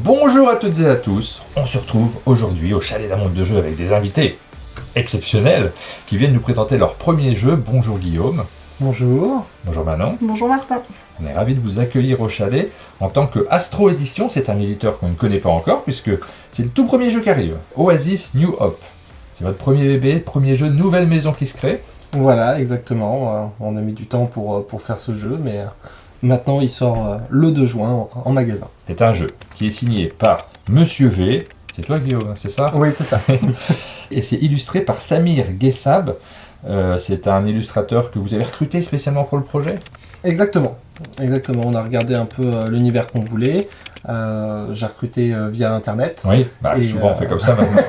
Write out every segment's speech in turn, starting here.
Bonjour à toutes et à tous, on se retrouve aujourd'hui au Chalet d'un monde de jeu avec des invités exceptionnels qui viennent nous présenter leur premier jeu. Bonjour Guillaume. Bonjour. Bonjour Manon. Bonjour Martin. On est ravis de vous accueillir au Chalet en tant que Astro Édition. C'est un éditeur qu'on ne connaît pas encore puisque c'est le tout premier jeu qui arrive, Oasis New Hope. C'est votre premier bébé, premier jeu, nouvelle maison qui se crée. Voilà, exactement. On a mis du temps pour faire ce jeu, mais maintenant il sort le 2 juin en magasin. C'est un jeu qui est signé par Monsieur V. C'est toi Guillaume, c'est ça? Oui, c'est ça. Et c'est illustré par Samir Guessab. C'est un illustrateur que vous avez recruté spécialement pour le projet? Exactement. On a regardé un peu l'univers qu'on voulait. J'ai recruté via internet. Oui, Et souvent on fait comme ça maintenant.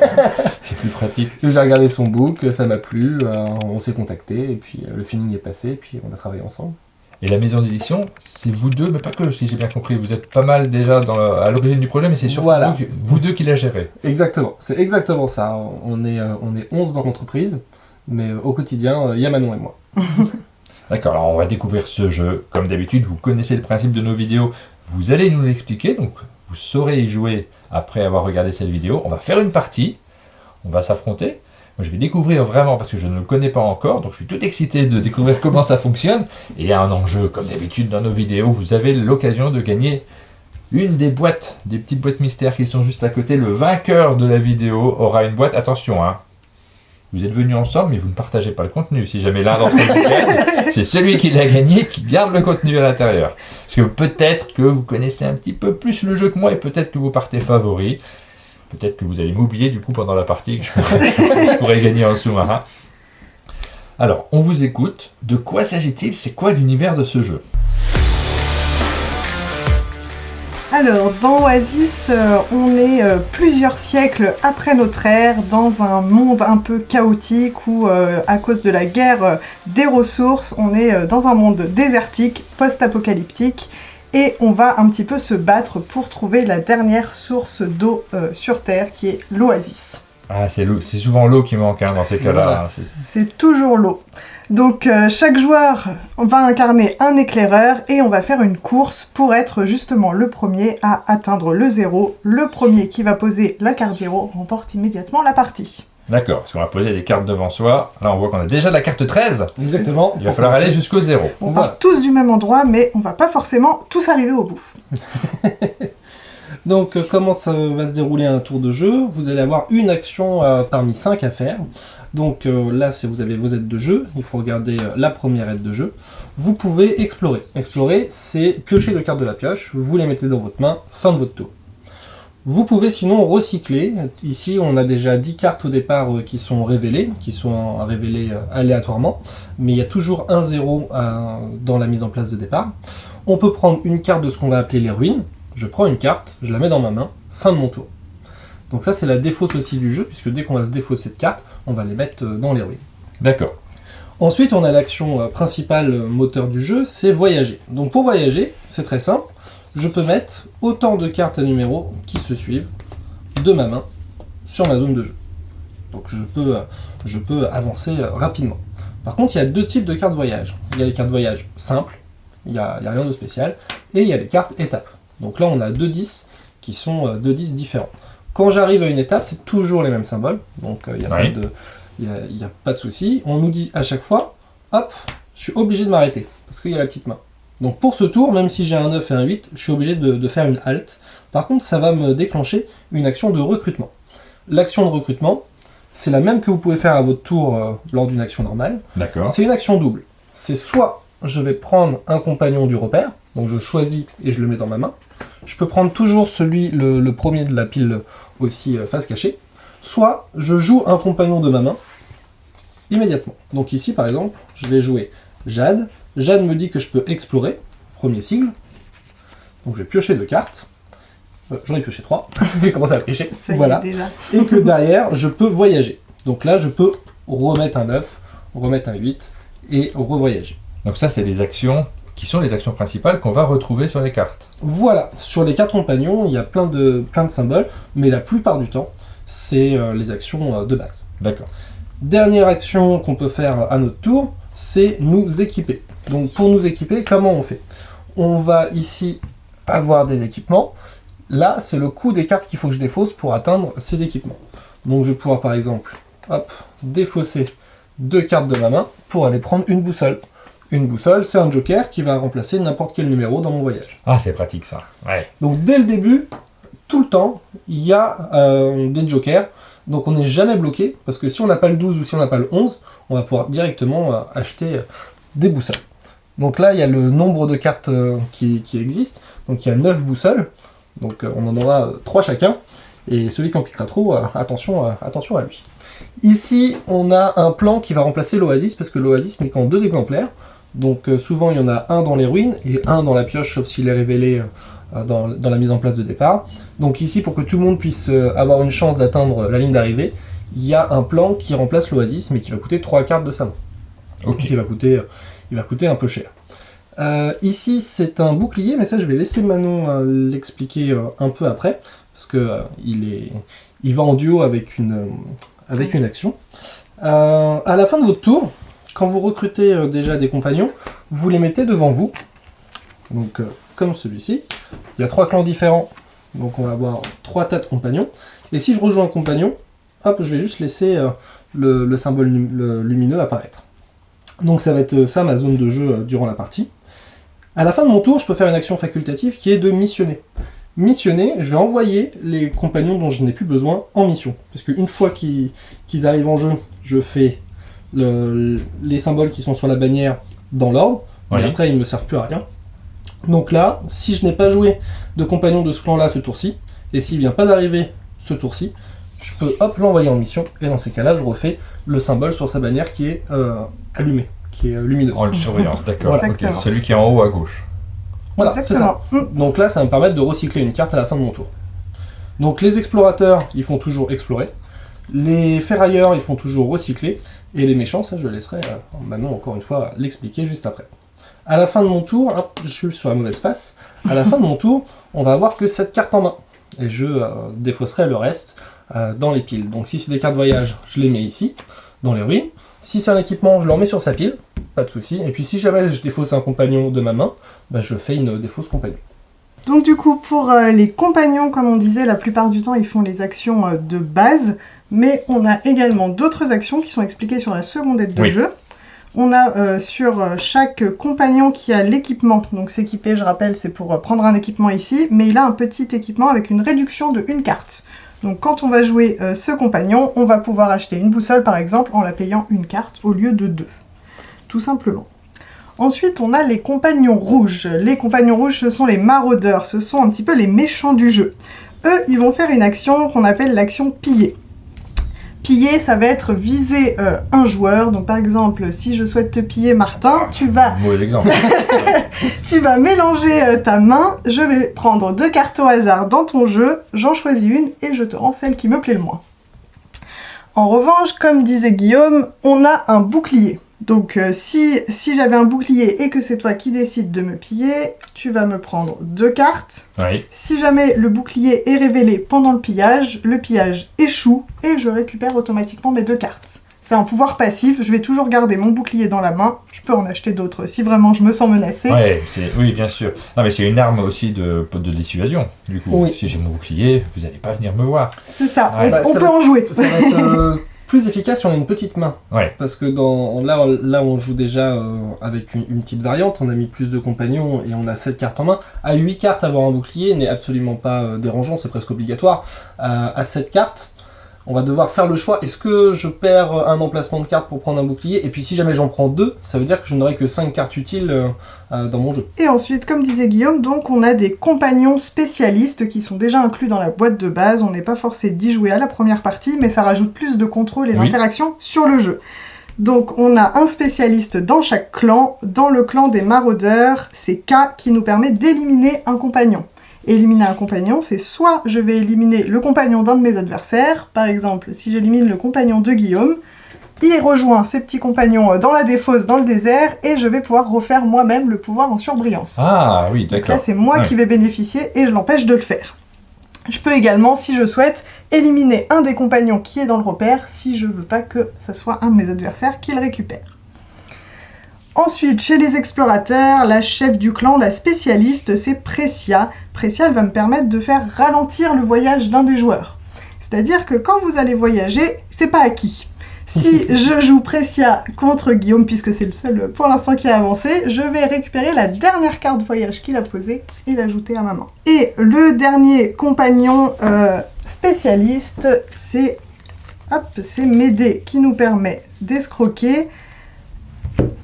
C'est plus pratique. J'ai regardé son book, ça m'a plu, on s'est contacté et puis le feeling est passé et puis on a travaillé ensemble. Et la maison d'édition, c'est vous deux, mais pas que, si j'ai bien compris. Vous êtes pas mal déjà à l'origine du projet, mais c'est surtout Voilà. vous deux qui la gérez. Exactement, c'est exactement ça. On est 11 dans l'entreprise, mais au quotidien, il y a Manon et moi. D'accord, alors on va découvrir ce jeu. Comme d'habitude, vous connaissez le principe de nos vidéos. Vous allez nous l'expliquer, donc vous saurez y jouer après avoir regardé cette vidéo. On va faire une partie, on va s'affronter. Moi, je vais découvrir vraiment parce que je ne le connais pas encore, donc je suis tout excité de découvrir comment ça fonctionne. Et il y a un enjeu, comme d'habitude dans nos vidéos, vous avez l'occasion de gagner une des boîtes, des petites boîtes mystères qui sont juste à côté. Le vainqueur de la vidéo aura une boîte. Attention, hein, vous êtes venus ensemble, mais vous ne partagez pas le contenu. Si jamais l'un d'entre vous gagne, c'est celui qui l'a gagné qui garde le contenu à l'intérieur. Parce que peut-être que vous connaissez un petit peu plus le jeu que moi et peut-être que vous partez favori. Peut-être que vous allez m'oublier du coup pendant la partie que je pourrais gagner en sous-marin. Alors, on vous écoute. De quoi s'agit-il? C'est quoi l'univers de ce jeu? Alors, dans Oasis, on est plusieurs siècles après notre ère, dans un monde un peu chaotique où, à cause de la guerre des ressources, on est dans un monde désertique, post-apocalyptique, et on va un petit peu se battre pour trouver la dernière source d'eau sur Terre, qui est l'Oasis. Ah, c'est souvent l'eau qui manque dans ces cas-là. Voilà. C'est toujours l'eau. Donc chaque joueur va incarner un éclaireur et on va faire une course pour être justement le premier à atteindre le 0. Le premier qui va poser la carte 0 remporte immédiatement la partie. D'accord, parce qu'on va poser des cartes devant soi. Là, on voit qu'on a déjà la carte 13. Exactement. Il va falloir aller jusqu'au 0. On part tous du même endroit, mais on va pas forcément tous arriver au bout. Donc, comment ça va se dérouler un tour de jeu? Vous allez avoir une action parmi 5 à faire. Donc là, si vous avez vos aides de jeu, il faut regarder la première aide de jeu. Vous pouvez explorer. Explorer, c'est piocher deux cartes de la pioche, vous les mettez dans votre main, fin de votre tour. Vous pouvez sinon recycler. Ici, on a déjà 10 cartes au départ qui sont révélées aléatoirement, mais il y a toujours un 0 dans la mise en place de départ. On peut prendre une carte de ce qu'on va appeler les ruines. Je prends une carte, je la mets dans ma main, fin de mon tour. Donc ça, c'est la défausse aussi du jeu, puisque dès qu'on va se défausser de cartes, on va les mettre dans les ruines. D'accord. Ensuite, on a l'action principale moteur du jeu, c'est voyager. Donc pour voyager, c'est très simple. Je peux mettre autant de cartes à numéros qui se suivent de ma main sur ma zone de jeu. Donc je peux avancer rapidement. Par contre, il y a deux types de cartes voyage. Il y a les cartes voyage simples, il n'y a rien de spécial, et il y a les cartes étapes. Donc là, on a 2 10 qui sont 2 10 différents. Quand j'arrive à une étape, c'est toujours les mêmes symboles, donc il n'y a pas de souci. On nous dit à chaque fois, hop, je suis obligé de m'arrêter, parce qu'il y a la petite main. Donc pour ce tour, même si j'ai un 9 et un 8, je suis obligé de faire une halte. Par contre, ça va me déclencher une action de recrutement. L'action de recrutement, c'est la même que vous pouvez faire à votre tour lors d'une action normale. D'accord. C'est une action double. C'est soit je vais prendre un compagnon du repère, donc je choisis et je le mets dans ma main. Je peux prendre toujours le premier de la pile aussi face cachée. Soit je joue un compagnon de ma main immédiatement. Donc ici par exemple, je vais jouer Jade. Jade me dit que je peux explorer, premier sigle. Donc je vais piocher 2 cartes. J'en ai pioché 3. J'ai commencé à tricher. Voilà. Déjà. Et que derrière, je peux voyager. Donc là, je peux remettre un 9, remettre un 8 et revoyager. Donc ça, c'est les actions qui sont les actions principales qu'on va retrouver sur les cartes. Voilà, sur les cartes compagnons, il y a plein de symboles, mais la plupart du temps, c'est les actions de base. D'accord. Dernière action qu'on peut faire à notre tour, c'est nous équiper. Donc pour nous équiper, comment on fait? On va ici avoir des équipements. Là, c'est le coût des cartes qu'il faut que je défausse pour atteindre ces équipements. Donc je vais pouvoir par exemple, hop, défausser 2 cartes de ma main pour aller prendre une boussole. Une boussole, c'est un joker qui va remplacer n'importe quel numéro dans mon voyage. Ah, c'est pratique ça. Ouais. Donc dès le début, tout le temps, il y a des jokers. Donc on n'est jamais bloqué, parce que si on n'a pas le 12 ou si on n'a pas le 11, on va pouvoir directement acheter des boussoles. Donc là, il y a le nombre de cartes qui existent. Donc il y a 9 boussoles. Donc on en aura 3 chacun. Et celui qui en piquera trop, attention à lui. Ici, on a un plan qui va remplacer l'oasis, parce que l'oasis n'est qu'en 2 exemplaires. Donc souvent, il y en a un dans les ruines et un dans la pioche, sauf s'il est révélé dans la mise en place de départ. Donc ici, pour que tout le monde puisse avoir une chance d'atteindre la ligne d'arrivée, il y a un plan qui remplace l'oasis, mais qui va coûter 3 cartes de sa main. Ok. Donc il va coûter un peu cher. Ici, c'est un bouclier, mais ça, je vais laisser Manon l'expliquer un peu après, parce que il va en duo avec une action. À la fin de votre tour, quand vous recrutez déjà des compagnons, vous les mettez devant vous. Donc, comme celui-ci. Il y a 3 clans différents, donc on va avoir 3 tas de compagnons. Et si je rejoins un compagnon, hop, je vais juste laisser le symbole lumineux apparaître. Donc ça va être ça ma zone de jeu durant la partie. À la fin de mon tour, je peux faire une action facultative qui est de missionner. Missionner, je vais envoyer les compagnons dont je n'ai plus besoin en mission. Parce qu'une fois qu'ils arrivent en jeu, je fais les symboles qui sont sur la bannière dans l'ordre, Oui. mais après ils ne me servent plus à rien. Donc là, si je n'ai pas joué de compagnon de ce clan-là ce tour-ci, et s'il vient pas d'arriver ce tour-ci, je peux hop l'envoyer en mission, et dans ces cas-là, je refais le symbole sur sa bannière qui est allumé, qui est lumineux. En surveillance, d'accord. Voilà. Ok. Celui qui est en haut à gauche. Voilà, c'est ça. Donc là, ça va me permettre de recycler une carte à la fin de mon tour. Donc les explorateurs, ils font toujours explorer. Les ferrailleurs, ils font toujours recycler. Et les méchants, ça, je laisserai maintenant, encore une fois, l'expliquer juste après. À la fin de mon tour, hop, je suis sur la mauvaise face. À la fin de mon tour, on va avoir que 7 cartes en main. Et je défausserai le reste dans les piles. Donc si c'est des cartes voyage, je les mets ici, dans les ruines. Si c'est un équipement, je le remets sur sa pile, pas de souci. Et puis si jamais je défausse un compagnon de ma main, bah, je fais une défausse compagnon. Donc du coup, pour les compagnons, comme on disait, la plupart du temps, ils font les actions de base, mais on a également d'autres actions qui sont expliquées sur la seconde aide de Oui. jeu. On a sur chaque compagnon qui a l'équipement, donc s'équiper, je rappelle, c'est pour prendre un équipement ici, mais il a un petit équipement avec une réduction de 1 carte. Donc quand on va jouer ce compagnon, on va pouvoir acheter une boussole par exemple en la payant 1 carte au lieu de 2. Tout simplement. Ensuite, on a les compagnons rouges. Les compagnons rouges, ce sont les maraudeurs, ce sont un petit peu les méchants du jeu. Eux, ils vont faire une action qu'on appelle l'action piller. Piller, ça va être viser un joueur. Donc par exemple, si je souhaite te piller Martin, tu vas Mauvais exemple. mélanger ta main, je vais prendre 2 cartes au hasard dans ton jeu, j'en choisis une et je te rends celle qui me plaît le moins. En revanche, comme disait Guillaume, on a un bouclier. Donc si j'avais un bouclier et que c'est toi qui décides de me piller, tu vas me prendre 2 cartes. Oui. Si jamais le bouclier est révélé pendant le pillage échoue et je récupère automatiquement mes 2 cartes. C'est un pouvoir passif, je vais toujours garder mon bouclier dans la main, je peux en acheter d'autres si vraiment je me sens menacée. Ouais, oui, bien sûr. Non, mais c'est une arme aussi de dissuasion, du coup. Oui. Si j'ai mon bouclier, vous n'allez pas venir me voir. C'est ça, Ouais. on peut en jouer. Ça va être plus efficace si on a une petite main. Ouais. Parce que là on joue déjà avec une petite variante, on a mis plus de compagnons et on a 7 cartes en main. À 8 cartes, avoir un bouclier n'est absolument pas dérangeant, c'est presque obligatoire. À 7 cartes, on va devoir faire le choix, est-ce que je perds un emplacement de cartes pour prendre un bouclier? Et puis si jamais j'en prends 2, ça veut dire que je n'aurai que 5 cartes utiles dans mon jeu. Et ensuite, comme disait Guillaume, donc on a des compagnons spécialistes qui sont déjà inclus dans la boîte de base. On n'est pas forcé d'y jouer à la première partie, mais ça rajoute plus de contrôle et Oui. d'interaction sur le jeu. Donc on a un spécialiste dans chaque clan. Dans le clan des maraudeurs, c'est K qui nous permet d'éliminer un compagnon. Éliminer un compagnon, c'est soit je vais éliminer le compagnon d'un de mes adversaires, par exemple si j'élimine le compagnon de Guillaume, il rejoint ses petits compagnons dans la défausse dans le désert, et je vais pouvoir refaire moi-même le pouvoir en surbrillance. Ah, oui, Donc d'accord. là, c'est moi Ouais. qui vais bénéficier et je l'empêche de le faire. Je peux également, si je souhaite, éliminer un des compagnons qui est dans le repère, si je veux pas que ce soit un de mes adversaires qui le récupère. Ensuite, chez les explorateurs, la chef du clan, la spécialiste, c'est Precia. Precia, elle va me permettre de faire ralentir le voyage d'un des joueurs. C'est-à-dire que quand vous allez voyager, c'est pas acquis. Si je joue Precia contre Guillaume, puisque c'est le seul pour l'instant qui a avancé, je vais récupérer la dernière carte voyage qu'il a posée et l'ajouter à ma main. Et le dernier compagnon spécialiste, c'est Médée, qui nous permet d'escroquer.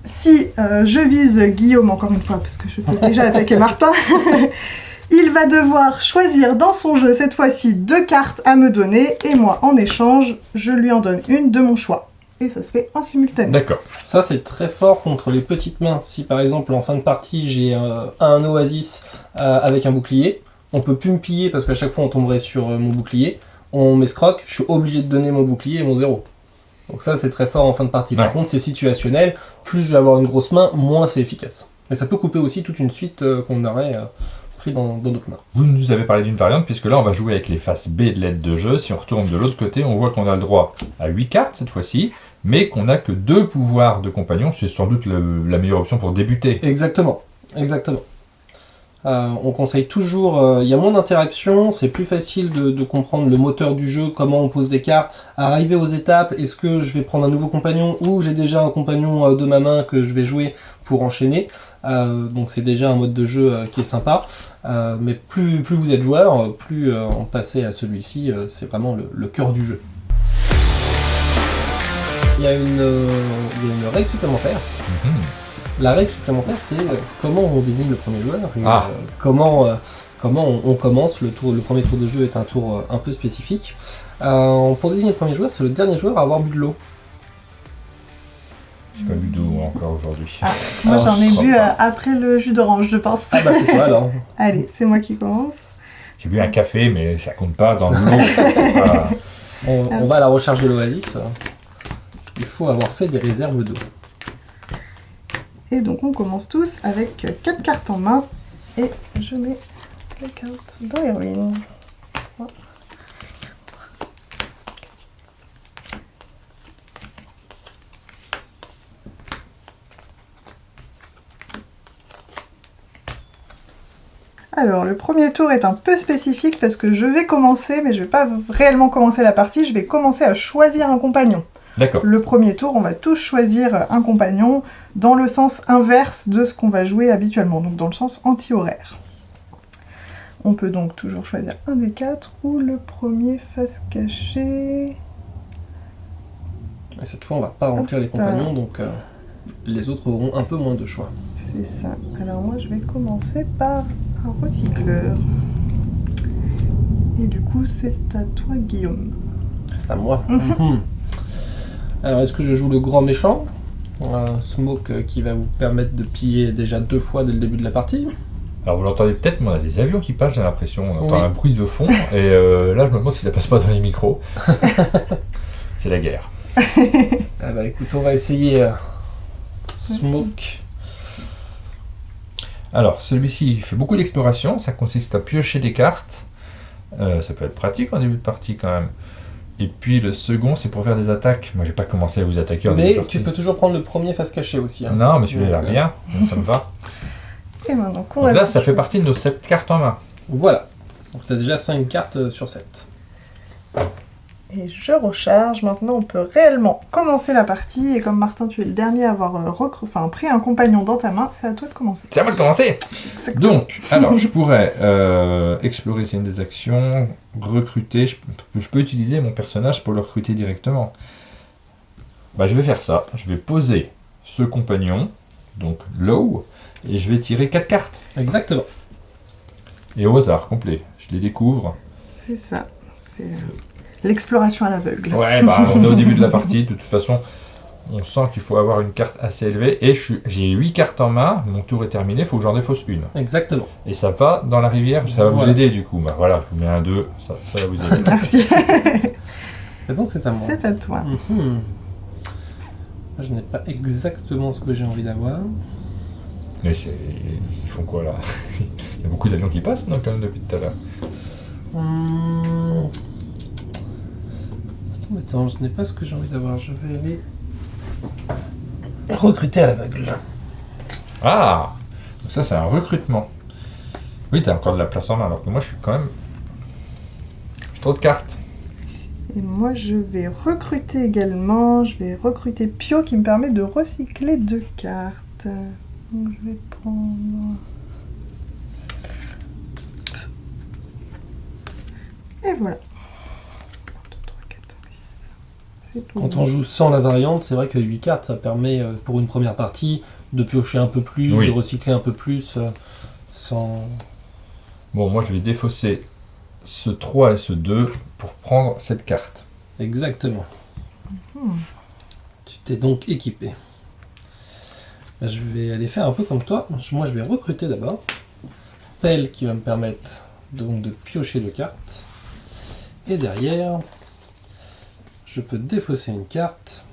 Si je vise Guillaume, encore une fois, parce que je peux déjà attaquer Martin, il va devoir choisir dans son jeu, cette fois-ci, 2 cartes à me donner, et moi, en échange, je lui en donne une de mon choix. Et ça se fait en simultané. D'accord. Ça, c'est très fort contre les petites mains. Si par exemple, en fin de partie, j'ai un oasis avec un bouclier, on peut plus me piller parce qu'à chaque fois, on tomberait sur mon bouclier. On m'escroque, je suis obligé de donner mon bouclier et mon 0. Donc ça, c'est très fort en fin de partie. Par Ouais. contre, c'est situationnel. Plus je vais avoir une grosse main, moins c'est efficace. Et ça peut couper aussi toute une suite qu'on aurait pris dans d'autres mains. Vous nous avez parlé d'une variante, puisque là, on va jouer avec les faces B de l'aide de jeu. Si on retourne de l'autre côté, on voit qu'on a le droit à 8 cartes cette fois-ci, mais qu'on n'a que 2 pouvoirs de compagnon. C'est sans doute la meilleure option pour débuter. Exactement. On conseille toujours, il y a moins d'interaction, c'est plus facile de comprendre le moteur du jeu, comment on pose des cartes, arriver aux étapes, est-ce que je vais prendre un nouveau compagnon ou j'ai déjà un compagnon de ma main que je vais jouer pour enchaîner. Donc c'est déjà un mode de jeu qui est sympa, mais plus vous êtes joueur, plus en passer à celui-ci, c'est vraiment le cœur du jeu. Il y a une règle supplémentaire. Mhm. La règle supplémentaire, c'est comment on désigne le premier joueur et Ah. comment on commence. Le premier tour de jeu est un tour un peu spécifique. Pour désigner le premier joueur, c'est le dernier joueur à avoir bu de l'eau. J'ai pas bu d'eau encore aujourd'hui. Moi, Alors, j'en ai je crois bu pas. après le jus d'orange, je pense. Ah bah c'est toi alors. Allez, c'est moi qui commence. J'ai bu un café, mais ça compte pas dans l'eau. C'est pas- On va à la recherche de l'oasis. Il faut avoir fait des réserves d'eau. Et donc, on commence tous avec 4 cartes en main. Et je mets les cartes dans les ruines. Alors, le premier tour est un peu spécifique parce que je vais commencer, mais je vais pas réellement commencer la partie, je vais commencer à choisir un compagnon. D'accord. Le premier tour, on va tous choisir un compagnon dans le sens inverse de ce qu'on va jouer habituellement, donc dans le sens anti-horaire. On peut donc toujours choisir un des 4 ou le premier face cachée. Et cette fois, on va pas remplir les compagnons, donc les autres auront un peu moins de choix. C'est ça. Alors moi, je vais commencer par un recycleur. Et du coup, c'est à toi, Guillaume. C'est à moi. Mhm. Alors, est-ce que je joue le grand méchant, Smoke qui va vous permettre de piller déjà 2 fois dès le début de la partie? Alors vous l'entendez peut-être, mais on a des avions qui passent, j'ai l'impression. On entend Oui. un bruit de fond, et là je me demande si ça passe pas dans les micros. C'est la guerre. Ah bah écoute, on va essayer Smoke. Alors celui-ci il fait beaucoup d'exploration, ça consiste à piocher des cartes. Ça peut être pratique en début de partie quand même. Et puis le second c'est pour faire des attaques. Moi j'ai pas commencé à vous attaquer en début de Mais partie. tu peux toujours prendre le premier face caché aussi. Hein. Non mais celui-là il a l'air Donc, bien, ça me va. Et maintenant, on Donc a là ça fait partie de nos 7 cartes en main. Voilà. Donc tu as déjà 5 cartes sur 7. Et je recharge. Maintenant, on peut réellement commencer la partie. Et comme Martin, tu es le dernier à avoir pris un compagnon dans ta main, c'est à toi de commencer. C'est à moi de commencer. Exactement. Donc, alors je pourrais explorer, c'est une des actions, recruter, je peux utiliser mon personnage pour le recruter directement. Bah, je vais faire ça, je vais poser ce compagnon, donc low, et je vais tirer 4 cartes. Exactement. Et au hasard, complet, je les découvre. C'est ça. C'est l'exploration à l'aveugle. Ouais, bah on est au début de la partie, de toute façon, on sent qu'il faut avoir une carte assez élevée, et j'ai 8 cartes en main, mon tour est terminé, il faut que j'en défausse une. Exactement. Et ça va dans la rivière, ça va vous Voilà. aider du coup. Bah voilà, je vous mets un 2, ça va vous aider. Merci. Et donc c'est à moi. C'est à toi. Mhm. Je n'ai pas exactement ce que j'ai envie d'avoir. Mais ils font quoi là? Il y a beaucoup d'avions qui passent, non, quand même, depuis tout à l'heure. Attends, je n'ai pas ce que j'ai envie d'avoir. Je vais aller recruter à l'aveugle. Ah, donc ça c'est un recrutement. Oui, t'as encore de la place en main, alors que moi je suis quand même... J'ai trop de cartes. Et moi, je vais recruter également. Je vais recruter Pio qui me permet de recycler 2 cartes. Donc, je vais prendre... Et voilà. 1, 2, 3, 4, 5, 6. Quand on joue sans la variante, c'est vrai que 8 cartes, ça permet pour une première partie de piocher un peu plus, Oui. de recycler un peu plus, sans... Bon, moi je vais défausser ce 3 et ce 2 pour prendre cette carte. Exactement. Tu t'es donc équipé. Là, je vais aller faire un peu comme toi. Moi, je vais recruter d'abord. Pelle qui va me permettre donc de piocher 2 cartes. Et derrière, je peux défausser une carte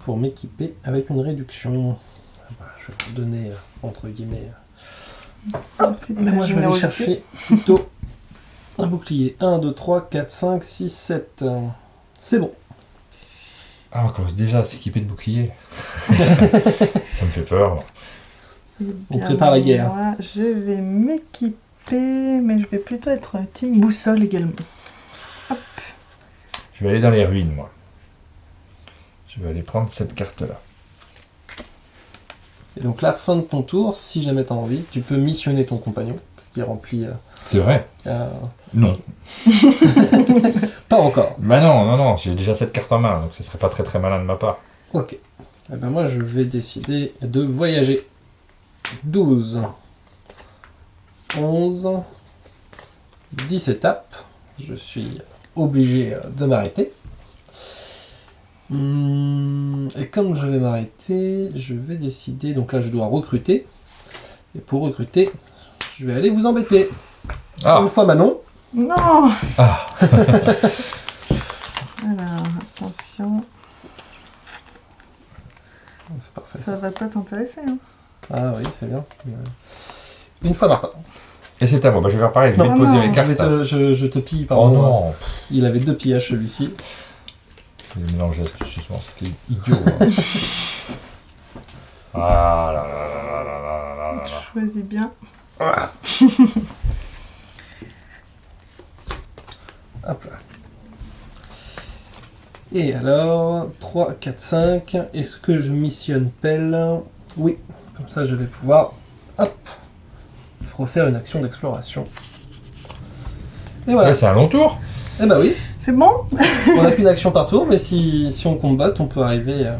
pour m'équiper avec une réduction. Je vais te donner, entre guillemets... Merci de Mais ta moi, je vais aller générosité. chercher plutôt un bouclier. 1, 2, 3, 4, 5, 6, 7. C'est bon. Ah, on commence déjà à s'équiper de boucliers. Ça me fait peur. Moi. Eh On bien, prépare la guerre. moi, je vais m'équiper, mais je vais plutôt être team boussole également. Je vais aller dans les ruines, moi. Je vais aller prendre cette carte-là. Et donc, la fin de ton tour, si jamais tu as envie, tu peux missionner ton compagnon. Parce qu'il remplit... C'est vrai? Non. Pas encore. Bah non, non, non, j'ai déjà cette carte en main, donc ce serait pas très très malin de ma part. Ok. Eh ben moi, je vais décider de voyager. 12, 11, 10 étapes. Je suis obligé de m'arrêter. Et comme je vais m'arrêter, je vais décider... Donc là, je dois recruter. Et pour recruter, je vais aller vous embêter. Ah, Une fois Manon. Non. ah. Alors, attention, C'est parfait. ça va pas t'intéresser. Hein. Ah oui, c'est bien. Une fois Martin. Et c'est à moi, bah, je vais faire pareil, je vais Non, te poser non, les Je, cartes. je te pille, Oh pardon. non. Il avait 2 pillages celui-ci. Le mélange astucieusement, c'était idiot. Hein. Ah là là là là là là là là là. Choisis bien. Hop là. Et alors, 3, 4, 5. Est-ce que je missionne pelle? Oui. Comme ça, je vais pouvoir, hop, refaire une action d'exploration. Et voilà. Ouais, c'est un long tour. Eh bah oui, C'est bon? on n'a qu'une action par tour, mais si on combat, on peut arriver...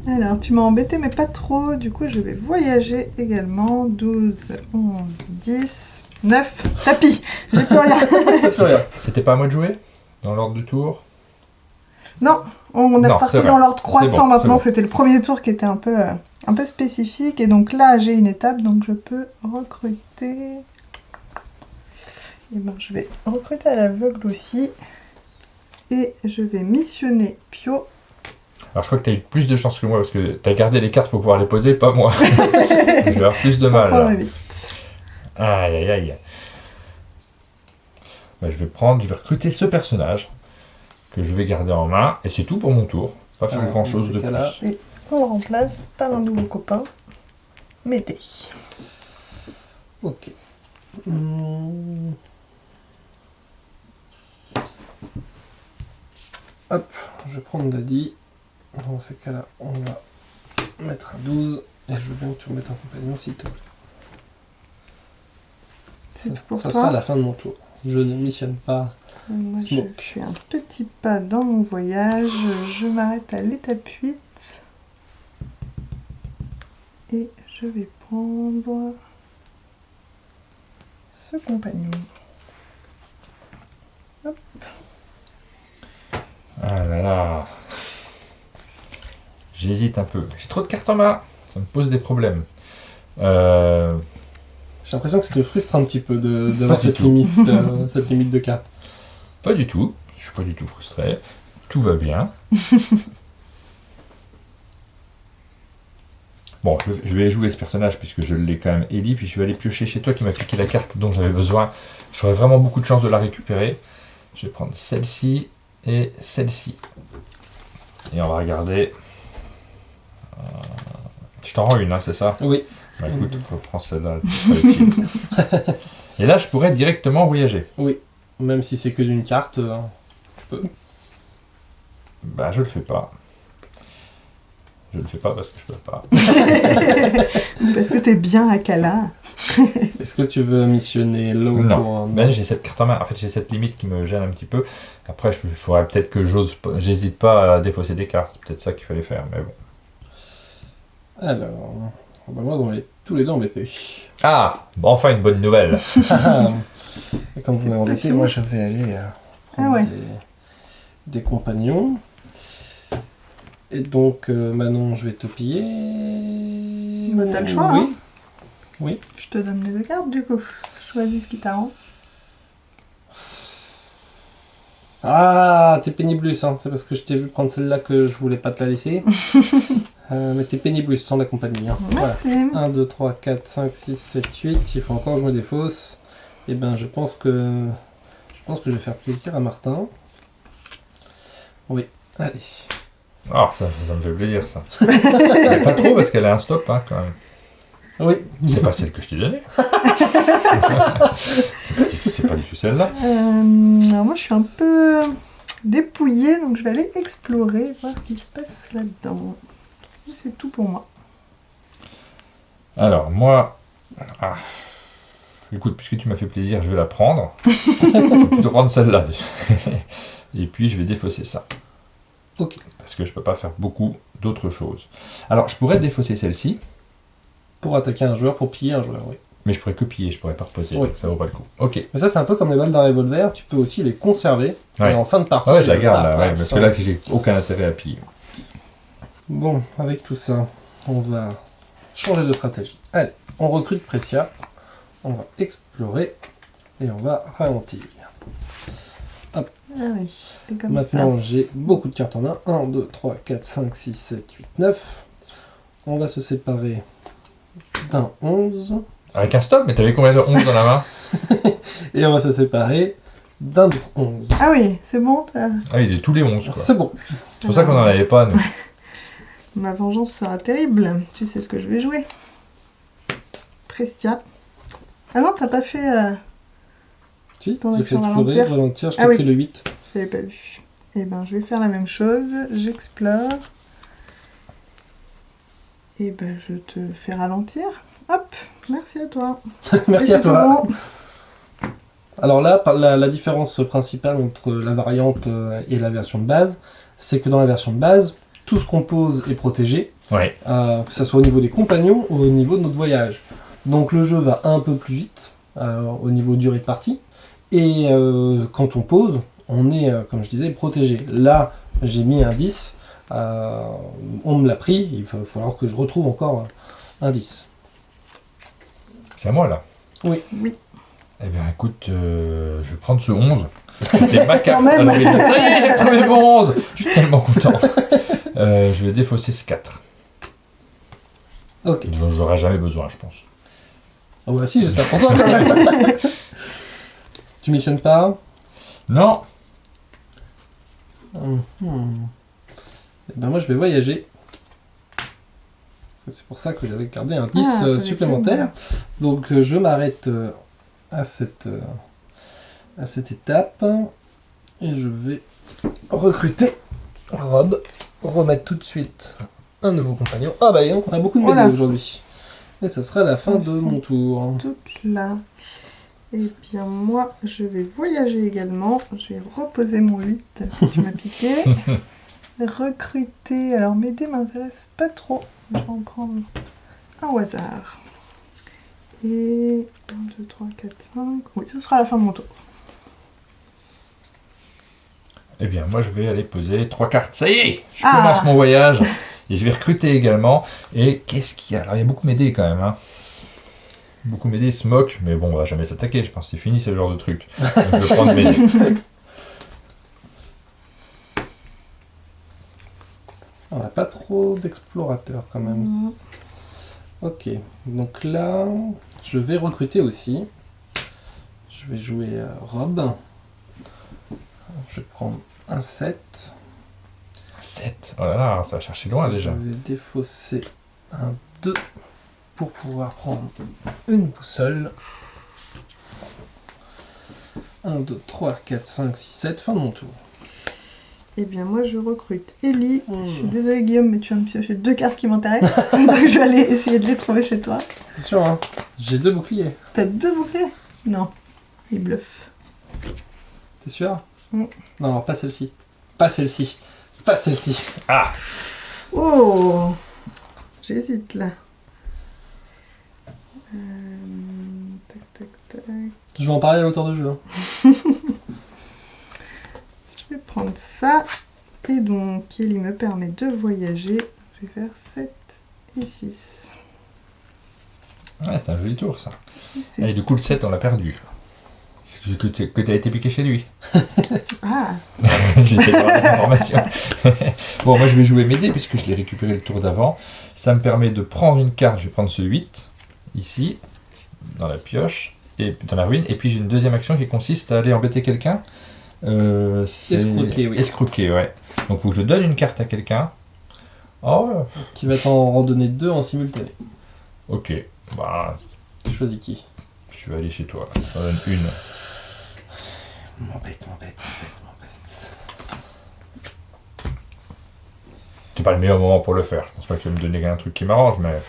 Alors, tu m'as embêté, mais pas trop. Du coup, je vais voyager également. 12, 11, 10, 9. Tapis. J'ai plus rien. C'est rien. C'était pas à moi de jouer? Dans l'ordre du tour? Non, on est Non, reparti c'est vrai. dans l'ordre croissant C'est bon, maintenant. c'est bon. C'était le premier tour qui était un peu spécifique. Et donc là, j'ai une étape, donc je peux recruter. Et ben, je vais recruter à l'aveugle aussi. Et je vais missionner Pio. Alors je crois que t'as eu plus de chance que moi parce que t'as gardé les cartes pour pouvoir les poser, pas moi. Donc, je vais avoir plus de mal. Prendre Là. vite. Aïe aïe aïe. Bah, je vais recruter ce personnage que je vais garder en main et c'est tout pour mon tour. Pas faire Alors, grand chose dans de ces cas-là, plus. Et on le remplace par un nouveau copain. Médée. Ok. Hop, je vais prendre Daddy. Dans ces cas-là, on va mettre un 12. Et je veux bien que tu remettes un compagnon, s'il te plaît. C'est tout pour Ça toi. sera la fin de mon tour. Je ne missionne pas. Moi, je Smoke. fais un petit pas dans mon voyage. Je m'arrête à l'étape 8. Et je vais prendre ce compagnon. Ah là là. J'hésite un peu. J'ai trop de cartes en main. Ça me pose des problèmes. J'ai l'impression que ça te frustre un petit peu d'avoir Pas du cette tout. limite, cette limite de cartes. Pas du tout. Je suis pas du tout frustré. Tout va bien. Bon, je vais jouer ce personnage puisque je l'ai quand même éli, puis je vais aller piocher chez toi qui m'a cliqué la carte dont j'avais besoin. J'aurais vraiment beaucoup de chance de la récupérer. Je vais prendre celle-ci et celle-ci. Et on va regarder. Je t'en rends une, hein, c'est ça? Oui. Bah écoute, faut prendre celle-là. elle sera utile. Et là, je pourrais directement voyager. Oui. Même si c'est que d'une carte, tu peux. Bah je le fais pas. Je le fais pas parce que je peux pas. Parce que t'es bien à Cala. Est-ce que tu veux missionner l'eau Non. pour... Ben, j'ai cette carte en main. En fait, j'ai cette limite qui me gêne un petit peu. Après, il faudrait peut-être que j'hésite pas à défausser des cartes. C'est peut-être ça qu'il fallait faire, mais bon. Alors... bah, moi, tous les deux embêtés. Ah, bon, enfin une bonne nouvelle. Et comme vous C'est pas m'embêtez, fini. moi je vais aller prendre Ah ouais. des compagnons. Et donc, Manon, je vais te piller. Bah, t'as le choix, Oui. hein. Oui. Je te donne les deux cartes du coup. Choisis ce qui t'arrange. Ah, t'es péniblus, hein. C'est parce que je t'ai vu prendre celle-là que je voulais pas te la laisser. Mais t'es péniblus sans la compagnie. Hein. Voilà. Merci. 1, 2, 3, 4, 5, 6, 7, 8. Il faut encore que je me défausse. Et ben, je pense que je vais faire plaisir à Martin. Oui, allez. Ah, ça me fait plaisir, ça. Mais pas trop, parce qu'elle a un stop, hein, quand même. Oui. C'est pas celle que je t'ai donnée. c'est pas du tout celle-là. Alors moi je suis un peu dépouillée, donc je vais aller explorer, voir ce qui se passe là-dedans. C'est tout pour moi. Alors, moi... Ah. Écoute, puisque tu m'as fait plaisir, je vais la prendre. Je vais plutôt prendre celle-là. Et puis, je vais défausser ça. Ok. Parce que je peux pas faire beaucoup d'autres choses. Alors, je pourrais défausser celle-ci, Pour attaquer un joueur, pour piller un joueur, oui. mais je pourrais que piller, je pourrais pas reposer. Oui. Donc ça vaut pas le coup. Ok. Mais ça, c'est un peu comme les balles d'un revolver, tu peux aussi les conserver. Ouais. Et en fin de partie... Ouais, je la garde là, paf, ouais, paf, parce ça. que là, j'ai aucun intérêt à piller. Bon, avec tout ça, on va changer de stratégie. Allez, on recrute Precia, on va explorer et on va ralentir. Ah oui, c'est comme Maintenant, j'ai beaucoup de cartes en main. 1, 2, 3, 4, 5, 6, 7, 8, 9. On va se séparer d'un 11. Avec un stop, mais t'avais combien de 11 dans la main? Et on va se séparer d'un autre 11. ça. Ah oui, c'est bon, t'as... Ah oui, de tous les 11, quoi. C'est bon. C'est pour ça qu'on en avait pas, nous. Ma vengeance sera terrible. Tu sais ce que je vais jouer. Prestia. Ah non, t'as pas fait... Si, Ton j'ai fait action explorer, ralentir. ralentir, je t'ai Ah oui. pris le 8. Je l'avais pas vu. Eh ben, je vais faire la même chose. J'explore. Et ben, je te fais ralentir. Hop, merci à toi. Merci Et à c'est toi. tout bon. Alors là, la différence principale entre la variante et la version de base, c'est que dans la version de base, tout ce qu'on pose est protégé, Ouais. que ce soit au niveau des compagnons ou au niveau de notre voyage. Donc le jeu va un peu plus vite au niveau durée de partie, et quand on pose, on est, comme je disais, protégé. Là, j'ai mis un 10, on me l'a pris, il va falloir que je retrouve encore un 10. C'est à moi, là. Oui. Oui. Eh bien, écoute, je vais prendre ce 11. C'était ma carte. Quand même. à l'origine. Ça y est, j'ai retrouvé mon 11. Je suis tellement content. Je vais défausser ce 4. Ok. J'en aurai jamais besoin, je pense. Ah bah si, j'espère pour toi quand même. Tu missionnes pas? Non. Eh ben moi je vais voyager. C'est pour ça que j'avais gardé un 10 Ah, t'avais supplémentaire. Donc je m'arrête à cette étape. Et je vais recruter Rob. Remettre tout de suite un nouveau compagnon. Ah bah donc on a beaucoup de Voilà. BD aujourd'hui. Et ça sera la fin de Merci. mon tour. Toute là. Et bien moi, je vais voyager également. Je vais reposer mon 8 que tu m'as piqué. Recruter. Alors mes dés m'intéressent pas trop. Je vais en prendre un au hasard. Et 1, 2, 3, 4, 5. Oui, ce sera la fin de mon tour. Eh bien, moi, je vais aller poser 3 cartes. Ça y est, je Ah. commence mon voyage. Et je vais recruter également. Et qu'est-ce qu'il y a? Alors, il y a beaucoup m'aider quand même. Hein. Beaucoup m'aider se moquent. Mais bon, on va jamais s'attaquer. Je pense que c'est fini, ce genre de truc. Donc, je vais prendre m'aider. On n'a pas trop d'explorateurs quand même. Non. Ok, donc là, je vais recruter aussi. Je vais jouer Rob. Je vais prendre un 7. 7. Oh là là, ça va chercher loin déjà. Je vais défausser un 2 pour pouvoir prendre une boussole. 1, 2, 3, 4, 5, 6, 7, fin de mon tour. Eh bien, moi, je recrute Ellie. Je suis désolée, Guillaume, mais tu vas me piocher 2 cartes qui m'intéressent. Donc, je vais aller essayer de les trouver chez toi. C'est sûr, hein. J'ai 2 boucliers. T'as 2 boucliers? Non, il bluffe. T'es sûr? Non, alors pas celle-ci. Pas celle-ci. Pas celle-ci. Ah! Oh! J'hésite, là. Tac, tac, tac. Je vais en parler à l'auteur de jeu. Hein. Je vais prendre ça. Et donc, Ellie me permet de voyager. Je vais faire 7 et 6. Ouais, c'est un joli tour, ça. C'est- Et du coup, le 7, on l'a perdu. Que t'as été piqué chez lui. Ah! J'essaie d'avoir des informations. Bon, moi, je vais jouer mes dés, puisque je l'ai récupéré le tour d'avant. Ça me permet de prendre une carte. Je vais prendre ce 8, ici, dans la pioche, et dans la ruine. Et puis, j'ai une deuxième action qui consiste à aller embêter quelqu'un. C'est Escroquer, oui. Escroquer, ouais. Donc, il faut que je donne une carte à quelqu'un. Oh, Qui va t'en redonner 2 en simultané. ok. Bah, Tu choisis qui? je vais aller chez toi. Ça donne une. M'embête. C'est pas le meilleur moment pour le faire. Je pense pas que tu vas me donner un truc qui m'arrange, mais.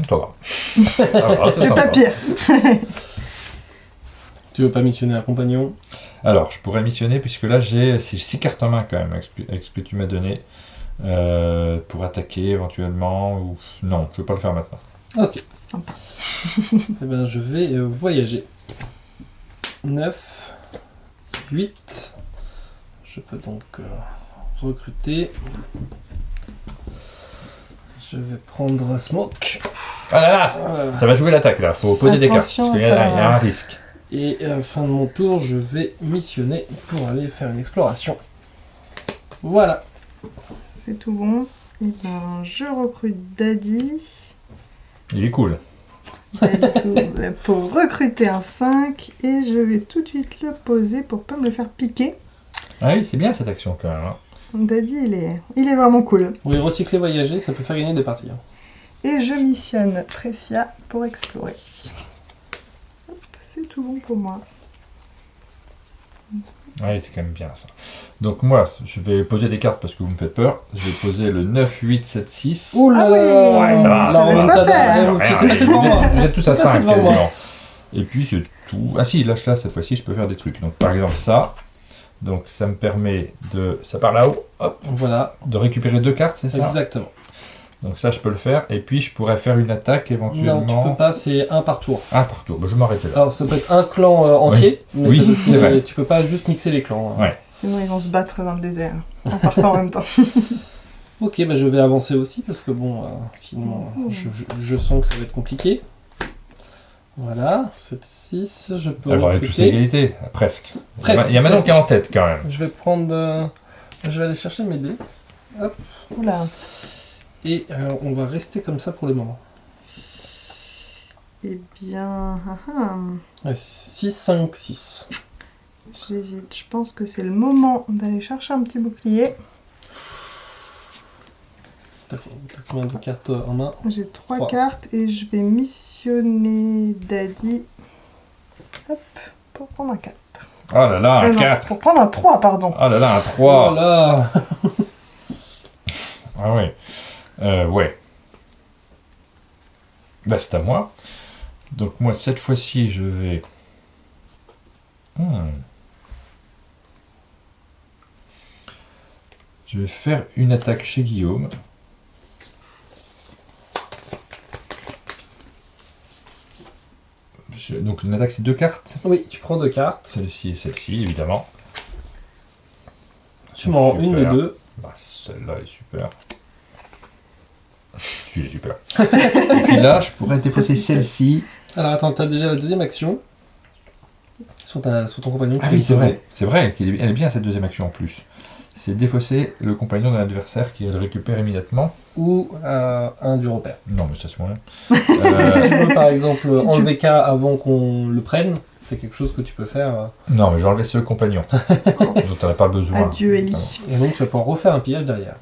Ça va. Ça va, C'est sympa. pas pire! Tu veux pas missionner un compagnon? Alors, je pourrais missionner, puisque là j'ai 6 cartes en main quand même, avec ce que tu m'as donné. Pour attaquer éventuellement. Ou... Non, je vais pas le faire maintenant. Ok. Sympa. Eh ben, je vais voyager. 9, 8. Je peux donc recruter. Je vais prendre Smoke. Ah là là, ça va jouer l'attaque là, faut poser des cartes, Attention, parce qu'il y a un risque. Et fin de mon tour, je vais missionner pour aller faire une exploration. Voilà. C'est tout bon. Et ben, je recrute Daddy. Il est cool. Pour recruter un 5. Et je vais tout de suite le poser pour pas me le faire piquer. Ah oui, c'est bien cette action quand même. Hein. Daddy, il est vraiment cool. Oui, recycler, voyager, ça peut faire gagner des parties. Hein. Et je missionne Precia pour explorer. Hop, c'est tout bon pour moi. Ouais, c'est quand même bien ça. Donc moi, je vais poser des cartes parce que vous me faites peur. Je vais poser le 9, 8, 7, 6. Ouh là Ah oui, là, ouais, ça va. la Ça va être remontada, quoi faire vous Rien, êtes passé devant moi. vous êtes tous à Tout passé 5 devant moi. quasiment. Et puis c'est tout. Ah si, là, cette fois-ci, je peux faire des trucs. Donc par exemple ça. Donc ça me permet de... Ça part là-haut. Hop. Voilà, De récupérer 2 cartes, c'est ça? exactement. Donc ça, je peux le faire. Et puis je pourrais faire une attaque éventuellement. Non, tu peux pas, c'est un par tour. Ah, par tour. Bah, je m'arrête là. Alors ça peut être un clan entier, mais Oui, ça aussi, c'est vrai. tu peux pas juste mixer les clans. Hein. Ouais. Sinon, ils vont se battre dans le désert. En partant en même temps. Ok, bah je vais avancer aussi parce que bon, sinon je sens que ça va être compliqué. Voilà, 7, 6, je peux Ah, bon, on est tous à recruter. égalité, presque. Presque, Il y a Manon presque. qui est en tête quand même. Je vais prendre... je vais aller chercher mes dés. Oula. Et on va rester comme ça pour le moment. Eh bien... Ouais, 6, 5, 6. J'hésite. Je pense que c'est le moment d'aller chercher un petit bouclier. T'as combien de cartes en main? J'ai 3 Trois. cartes et je vais missionner Daddy. Hop, pour prendre un 4. Oh là là, un Non, 4. pour prendre un 3, pardon. Oh là là, un 3. Voilà. Ah ouais. Ouais. Bah c'est à moi. Donc moi cette fois-ci je vais... Je vais faire une attaque chez Guillaume. Donc une attaque c'est 2 cartes. Oui, tu prends 2 cartes. Celle-ci et celle-ci évidemment. Tu m'en rends une des Super. deux. Bah, celle-là est super. Celui-là est super. Et puis là, je pourrais défausser celle-ci. Alors attends, t'as déjà la deuxième action. Sur ton compagnon. Ah oui, c'est vrai. C'est vrai qu'elle est bien cette deuxième action en plus. C'est défausser le compagnon de l'adversaire qui le récupère immédiatement. Ou un du repère. Non, mais ça c'est moyen. Si tu veux par exemple Si tu- enlever K avant qu'on le prenne, c'est quelque chose que tu peux faire. Non, mais j'ai enlevé ce compagnon. dont tu n'as pas besoin. Adieu, Ellie. Et donc tu vas pouvoir refaire un pillage derrière.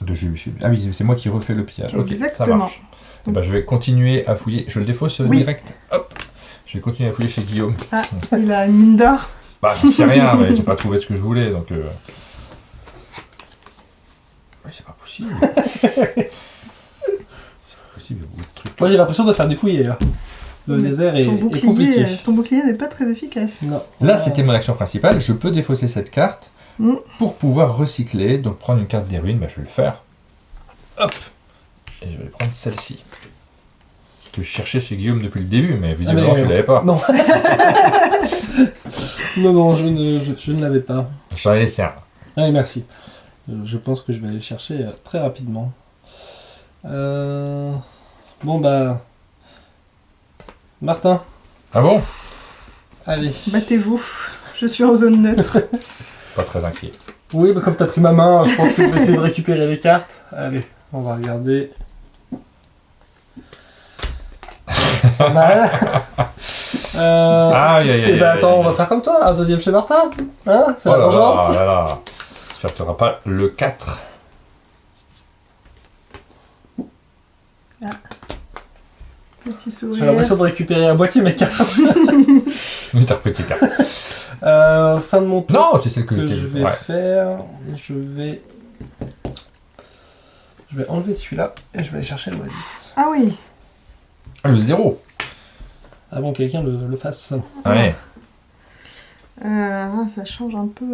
De jeu. Ah oui, c'est moi qui refais le pillage. Ok, ça Exactement. marche. Eh ben, je vais continuer à fouiller. Je le défausse Oui. direct. Hop. Je vais continuer à fouiller chez Guillaume. Ah, il a une mine d'or. Bah, j'en sais rien, mais j'ai pas trouvé ce que je voulais, donc... Oui, c'est pas possible. C'est pas possible, il y a beaucoup de trucs. Moi j'ai l'impression de faire dépouiller là. Le Mais désert est compliqué. ton bouclier n'est pas très efficace. Non. Là, c'était mon action principale. Je peux défausser cette carte Mm. pour pouvoir recycler. Donc, prendre une carte des ruines, bah, je vais le faire. Hop. Et je vais prendre celle-ci. Que je cherchais chez Guillaume depuis le début, mais visiblement, tu l'avais pas. Non. non, je ne l'avais pas. J'en ai laissé un. Allez, merci. Je pense que je vais aller le chercher très rapidement. Bon bah... Martin, Ah bon? allez. Battez-vous. Je suis en zone neutre. Pas très inquiet. Oui, bah comme t'as pris ma main, je pense que je vais essayer de récupérer les cartes. Allez, on va regarder. C'est pas mal. Aïe, aïe, aïe, Et bah aïe, attends, aïe. on va faire comme toi, un deuxième chez Martin. Hein, c'est la Oh là vengeance. là là. J'espère que tu n'auras pas le 4. Petit J'ai sourire. l'impression de récupérer un boîtier, mais cartes. Une petite carte. Fin de mon tour. Non, c'est celle que Ce je que t'ai je vue. vais Ouais. faire, je vais enlever celui-là et je vais aller chercher l'oasis. Ah oui. Ah, le 0. Avant que quelqu'un le fasse. Ouais. Ça change un peu.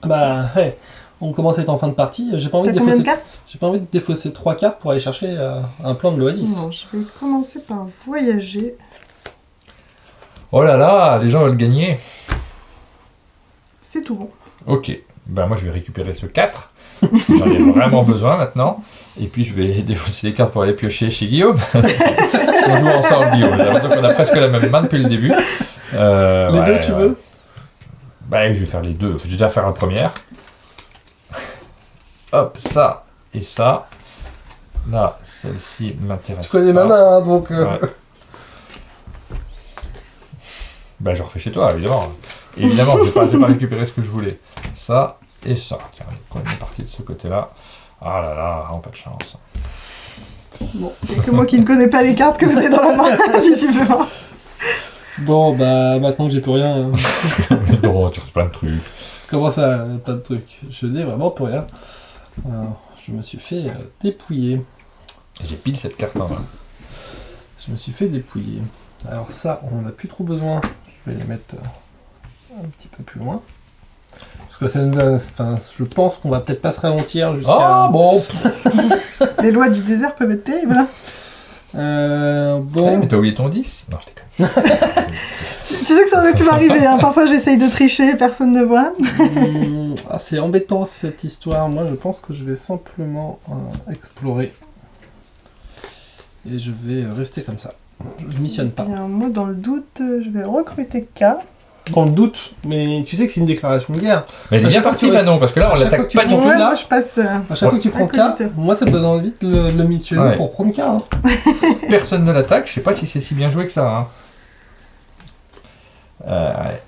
Bah, ouais. On commence à être en fin de partie. J'ai pas envie T'as de combien de défausser. cartes? J'ai pas envie de défausser 3 cartes pour aller chercher un plan de l'oasis. Non, je vais commencer par voyager. Oh là là, les gens veulent gagner. C'est tout bon. Ok. Ben moi je vais récupérer ce 4. J'en ai vraiment besoin maintenant. Et puis je vais défausser les cartes pour aller piocher chez Guillaume. On joue ensemble Guillaume. J'ai l'impression qu'on a presque la même main depuis le début. Les deux, tu veux? Bah je vais faire les deux. Je vais déjà faire la première. Hop, ça et ça. Là, celle-ci m'intéresse. Tu connais ma main, hein, donc... Ouais. Bah je refais chez toi, évidemment. Évidemment, j'ai pas récupéré ce que je voulais. Ça et ça. Tiens, on est parti de ce côté-là. Ah là là, vraiment pas de chance. Bon, il n'y a que moi qui ne connais pas les cartes que vous avez dans la main, visiblement. Bon, bah, maintenant que j'ai plus rien... Non, tu reçois plein de trucs. Comment ça, pas de trucs? Je n'ai vraiment plus rien. Alors, je me suis fait dépouiller. Et j'ai pile cette carte en main. Je me suis fait dépouiller. Alors ça, on n'en a plus trop besoin. Je vais les mettre un petit peu plus loin. Parce que ça nous a... Enfin, je pense qu'on va peut-être pas se ralentir jusqu'à... Ah bon. Les lois du désert peuvent être terribles. Hein. Bon... Mais t'as oublié ton 10? Non, je déconne. Tu sais que ça aurait pu m'arriver. Hein. Parfois, j'essaye de tricher, personne ne voit. C'est embêtant cette histoire. Moi, je pense que je vais simplement explorer. Et je vais rester comme ça. Je missionne pas. Bien, moi, dans le doute, je vais recruter K. Dans le doute, mais tu sais que c'est une déclaration de guerre. Mais elle À est bien chaque fois partie que tu- Manon, parce que là on à chaque fois l'attaque que tu pas du prends tout. Ouais, là. moi, je passe. À chaque fois que tu prends K, Incognito. moi ça me donne envie de le missionner Ouais. pour prendre K. Hein. Personne ne l'attaque, je sais pas si c'est si bien joué que ça. Hein. Ouais.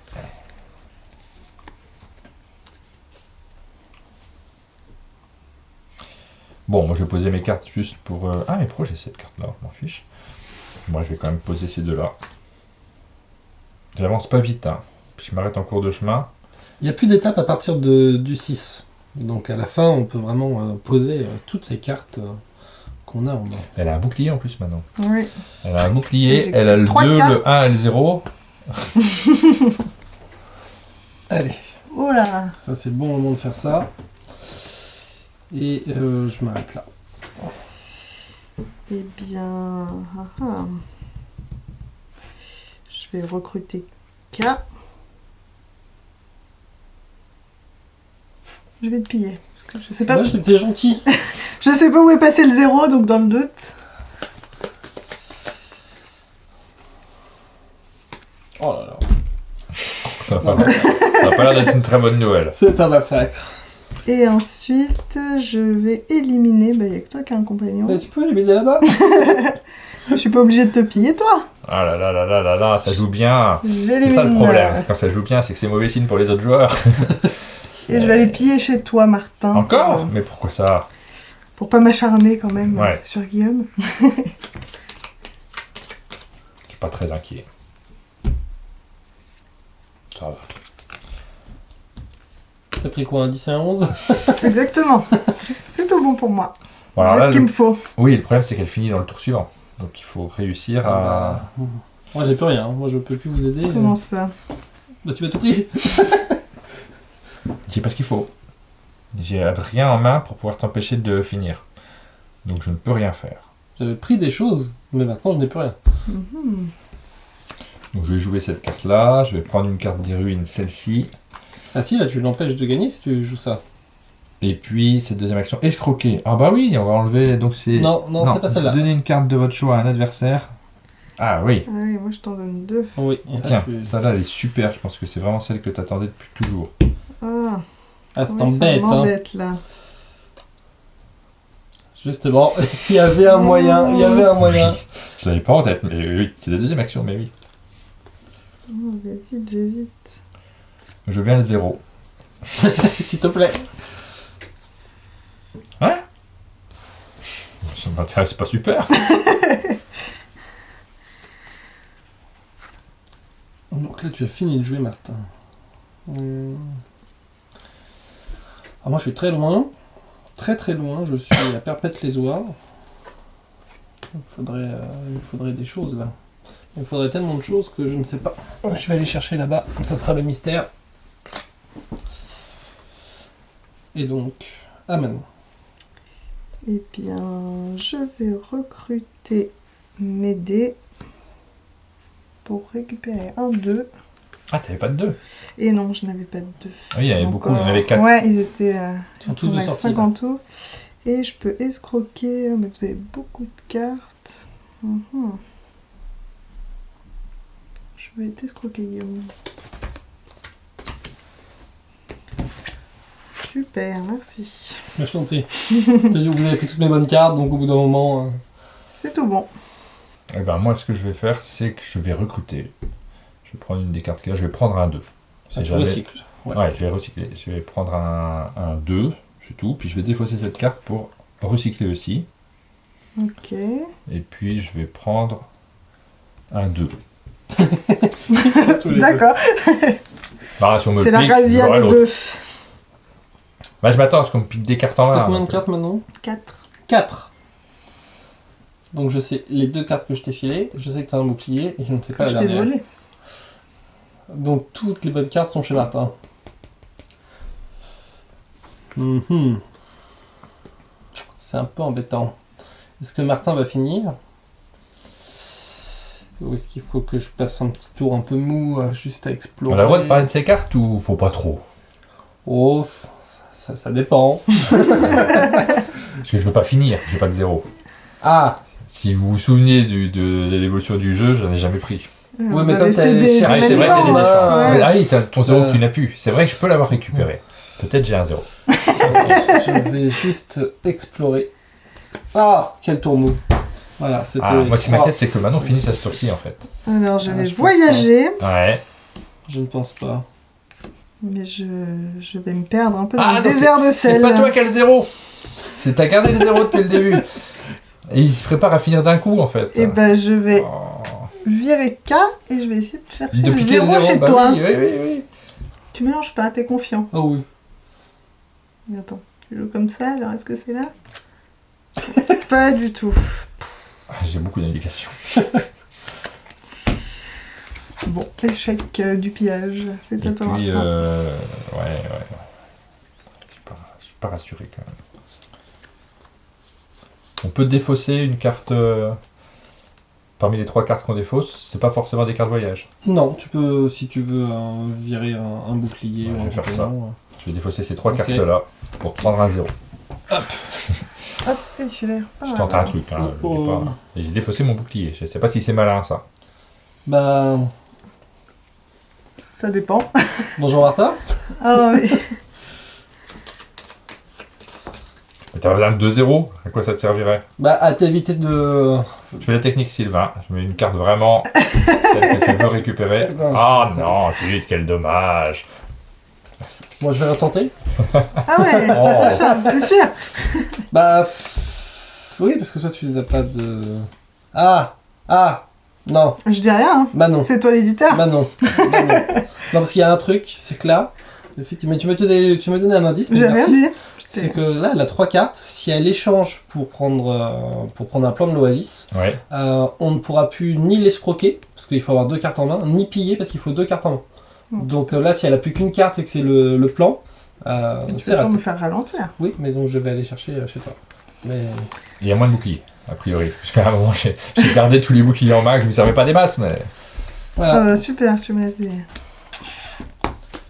Bon, moi je vais poser mes cartes juste pour... Ah mais pourquoi j'ai cette carte là? Je m'en fiche. Moi je vais quand même poser ces deux là. J'avance pas vite, hein. Je m'arrête en cours de chemin. Il n'y a plus d'étape à partir du 6. Donc à la fin, on peut vraiment poser toutes ces cartes qu'on a en main. Elle a un bouclier en plus maintenant. Oui. Elle a un bouclier, J'ai elle a le 2, 3 le cartes. 1 et le 0. Allez, Oh là. ça c'est le bon moment de faire ça. Et je m'arrête là. Eh bien... Je vais recruter K. Je vais te piller. Parce que je sais pas. Moi j'étais gentil. Je sais pas où est passé le 0, donc dans le doute. Oh là là. Ça va pas l'air d'être une très bonne nouvelle. C'est un massacre. Et ensuite, je vais éliminer... Bah, il n'y a que toi qui as un compagnon. Mais tu peux éliminer là-bas? Je suis pas obligée de te piller, toi. Ah là là là là là là, ça joue bien. J'élimine. C'est ça le problème. Quand ça joue bien, c'est que c'est mauvais signe pour les autres joueurs. Et je vais aller piller chez toi, Martin. Encore? Mais pourquoi ça? Pour pas m'acharner quand même Ouais. sur Guillaume. Je suis pas très inquiet. Ça va. T'as pris quoi, un 10 et un 11? Exactement. C'est tout bon pour moi. Voilà, J'ai là, ce qu'il me faut. Oui, le problème c'est qu'elle finit dans le tour suivant. Donc il faut réussir à... Moi j'ai plus rien, hein. Moi je peux plus vous aider. Comment ça? Bah tu m'as tout pris. J'ai pas ce qu'il faut. J'ai rien en main pour pouvoir t'empêcher de finir. Donc je ne peux rien faire. J'avais pris des choses, mais maintenant je n'ai plus rien. Mhm. Donc je vais jouer cette carte-là, je vais prendre une carte des ruines, celle-ci. Ah si, là tu l'empêches de gagner si tu joues ça. Et puis cette deuxième action, escroquer. Ah bah oui, on va enlever, donc c'est... Non, c'est pas celle-là. Donner une carte de votre choix à un adversaire. Ah oui. Ah oui, moi je t'en donne 2. Oui, et là, Tiens, tu- celle-là elle est super, je pense que c'est vraiment celle que tu attendais depuis toujours. Ah, Ah, c'est ouais, embête, ça hein. m'embête là. Justement, il y avait un moyen, il y avait un moyen. Je l'avais pas en tête, mais oui, c'est la deuxième action, mais oui. Oh, j'hésite. Je veux bien le 0. S'il te plaît. Ça m'intéresse pas super. Donc là tu as fini de jouer, Martin. Ah, moi je suis très loin. Très très loin, je suis à Perpète-les-Oies. Il me faudrait des choses là. Il me faudrait tellement de choses que je ne sais pas. Je vais aller chercher là-bas, ça sera le mystère. Et donc, ah maintenant. Eh bien, je vais recruter mes dés pour récupérer un 2. Ah, t'avais pas de 2. Et non, je n'avais pas de 2. Oui, il y en avait beaucoup, il y en avait 4. Ouais, ils étaient Ils sont tous de sortie, 5 là. en tout. Et je peux escroquer, mais vous avez beaucoup de cartes. Mhm. Je vais t'escroquer, Guillaume. Super, merci. Mais je t'en prie. Vous avez pris toutes mes bonnes cartes, donc au bout d'un moment. C'est tout bon. Et ben moi, ce que je vais faire, c'est que je vais recruter. Je vais prendre une des cartes qu'il y a, je vais prendre un 2. Tu recycles. Ouais, je vais recycler. Je vais prendre un 2, c'est tout. Puis je vais défausser cette carte pour recycler aussi. Ok. Eh Et puis je vais prendre un 2. Tous les D'accord. Bah, si on me C'est la pique, razzia j'aurai des l'autre. deux. Bah, je m'attends à ce qu'on me pique des cartes en T'as main. combien de donc. cartes maintenant 4. 4. Donc je sais les 2 cartes que je t'ai filées, je sais que t'as un bouclier et je ne sais pas Je la t'ai dernière. volé. Donc toutes les bonnes cartes sont chez Martin. Mhm. C'est un peu embêtant. Est-ce que Martin va finir? Ou est-ce qu'il faut que je passe un petit tour un peu mou, juste à explorer? On a le droit de parler de ces cartes ou faut pas trop? Oh, ça dépend. Parce que je veux pas finir, j'ai pas de 0. Ah, Si vous vous souvenez de l'évolution du jeu, j'en ai jamais pris. Vous mais avez comme fait t'as des cherché, Ah, c'est vrai, événements, t'as des événements, ouais. Ah oui, t'as ton 0 Ça- que tu n'as plus. C'est vrai que je peux l'avoir récupéré. Peut-être j'ai un 0. je vais juste explorer. Ah, quel tourneau. Voilà, c'était... Ah, moi, ce qui m'inquiète, c'est que maintenant on c'est- finisse à ce tour-ci en fait. Alors, je Ah, vais je pense voyager, Ouais. Je ne pense pas. mais je vais me perdre un peu dans Ah, le donc désert de C'est sel. pas toi qui as le 0. C'est t'as gardé le 0 depuis le début. Et il se prépare à finir d'un coup en fait. Et ben, je vais Oh. virer K et je vais essayer de chercher De le piquer 0 chez bah toi. Oui, oui, oui, oui. Tu mélanges pas, t'es confiant. Oh oui. Attends, tu joues comme ça, alors est-ce que c'est là? Pas du tout. Ah, j'ai beaucoup d'indications. Bon, échec du pillage, c'est Et à toi. puis, Martin. ouais. Je suis pas rassuré quand même. On peut défausser une carte parmi les 3 cartes qu'on défausse. C'est pas forcément des cartes voyage. Non, tu peux, si tu veux, virer un bouclier Ouais, ou je un vais faire compagnon. Je vais défausser ces 3 Ok. cartes-là pour prendre un 0. Hop, et celui-là. Je tente un truc, hein, je dis pas. Et j'ai défaussé mon bouclier. Je sais pas si c'est malin ça. Bah, Ça dépend. bonjour Martin. Ah oui. Mais t'as pas besoin de 2-0. À quoi ça te servirait? Bah, à t'éviter de... Je fais la technique Sylvain. Je mets une carte vraiment celle que tu veux récupérer. Ah non, zut, quel dommage. Moi, je vais retenter. Ah ouais, Oh. t'acharnes, t'es sûr? Oui, parce que toi, tu n'as pas de... Ah, non, Je dis rien, hein. bah non. C'est toi l'éditeur. Bah non. Bah non. Non, parce qu'il y a un truc, c'est que là, effectivement, tu m'as donné un indice, mais J'ai rien merci. dit. C'est que là, elle a 3 cartes. Si elle échange pour prendre un plan de l'Oasis, Ouais. on ne pourra plus ni l'escroquer, parce qu'il faut avoir 2 cartes en main, ni piller, parce qu'il faut 2 cartes en main. Donc là, si elle a plus qu'une carte et que c'est le plan, Tu peux c'est toujours raté. me faire ralentir. Oui, mais donc je vais aller chercher chez toi. Mais... Il y a moins de boucliers, a priori. Parce qu'à un moment, j'ai gardé tous les boucliers en main, que je ne me servais pas des masses, mais... Voilà. Super, tu me laisses dire.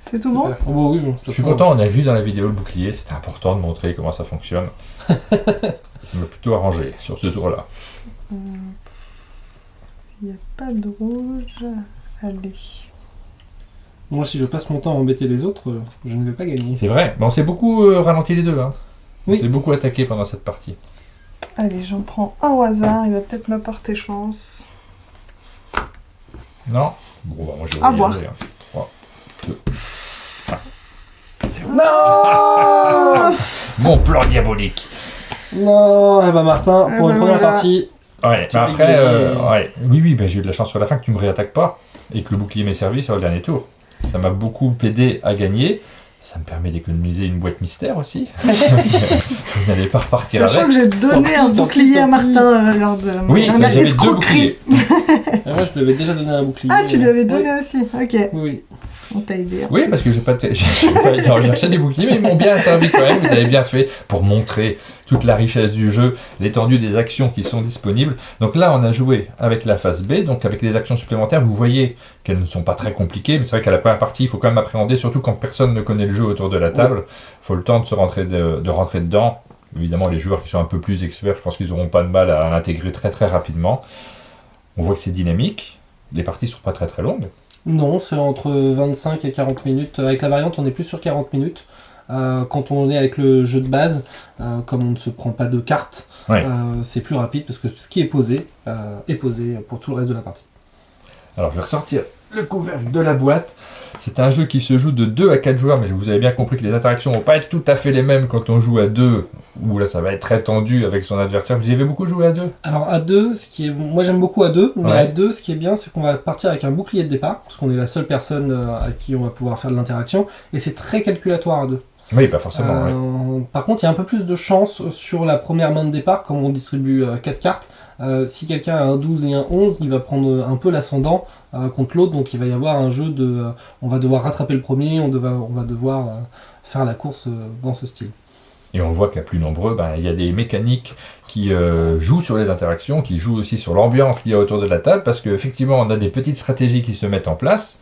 C'est tout bon? Super. Oh, bah oui, de toute Je suis façon, content, on a vu dans la vidéo le bouclier, c'était important de montrer comment ça fonctionne. Ça m'a plutôt arrangé sur ce tour-là. Il n'y a pas de rouge. Allez. Moi, si je passe mon temps à embêter les autres, je ne vais pas gagner. C'est vrai, mais on s'est beaucoup ralenti les deux. Hein. Oui. On s'est beaucoup attaqué pendant cette partie. Allez, j'en prends un au hasard. Il va peut-être me porter chance. Non? Bon, bah, moi je vais À voir. 3, 2... Non. Mon plan diabolique! Non, eh ben Martin, pour une première voilà. partie, Ouais, Tu mais vas après, gagner. ouais. Oui, bah, j'ai eu de la chance sur la fin que tu me réattaques pas et que le bouclier m'ait servi sur le dernier tour. Ça m'a beaucoup aidé à gagner. Ça me permet d'économiser une boîte mystère aussi. Vous n'allez pas repartir Sachant avec. que j'ai donné Tant un pis, bouclier tant à pis. Martin lors de mon Oui, bah, dernière j'avais deux escroquerie. boucliers. moi je lui avais déjà donné un bouclier. Ah, tu lui avais donné aussi. Ok, Oui, oui. on t'a aidé. hein. Oui, parce que j'ai pas été rechercher des boucliers, mais ils m'ont bien servi quand même. Vous avez bien fait pour montrer toute la richesse du jeu, l'étendue des actions qui sont disponibles. Donc là, on a joué avec la phase B, donc avec les actions supplémentaires. Vous voyez qu'elles ne sont pas très compliquées, mais c'est vrai qu'à la première partie, il faut quand même appréhender, surtout quand personne ne connaît le jeu autour de la table. Il faut le temps de rentrer dedans. Évidemment, les joueurs qui sont un peu plus experts, je pense qu'ils n'auront pas de mal à l'intégrer très très rapidement. On voit que c'est dynamique. Les parties ne sont pas très très longues. Non, c'est entre 25 et 40 minutes. Avec la variante, on est plus sur 40 minutes. Quand on est avec le jeu de base, comme on ne se prend pas de cartes, Ouais. c'est plus rapide parce que ce qui est posé pour tout le reste de la partie. Alors, je vais ressortir le couvercle de la boîte. C'est un jeu qui se joue de 2 à 4 joueurs, mais vous avez bien compris que les interactions vont pas être tout à fait les mêmes quand on joue à 2, où là ça va être très tendu avec son adversaire. Vous y avez beaucoup joué à 2? Alors à 2, moi j'aime beaucoup à 2, mais Ouais. à 2, ce qui est bien, c'est qu'on va partir avec un bouclier de départ, parce qu'on est la seule personne à qui on va pouvoir faire de l'interaction, et c'est très calculatoire à 2. Oui, pas forcément. Oui. Par contre, il y a un peu plus de chance sur la première main de départ, comme on distribue 4 cartes. Si quelqu'un a un 12 et un 11, il va prendre un peu l'ascendant contre l'autre, donc il va y avoir un jeu de... on va devoir rattraper le premier, on va devoir faire la course dans ce style. Et on voit qu'à plus nombreux, il y a des mécaniques qui jouent sur les interactions, qui jouent aussi sur l'ambiance qu'il y a autour de la table, parce qu'effectivement, on a des petites stratégies qui se mettent en place.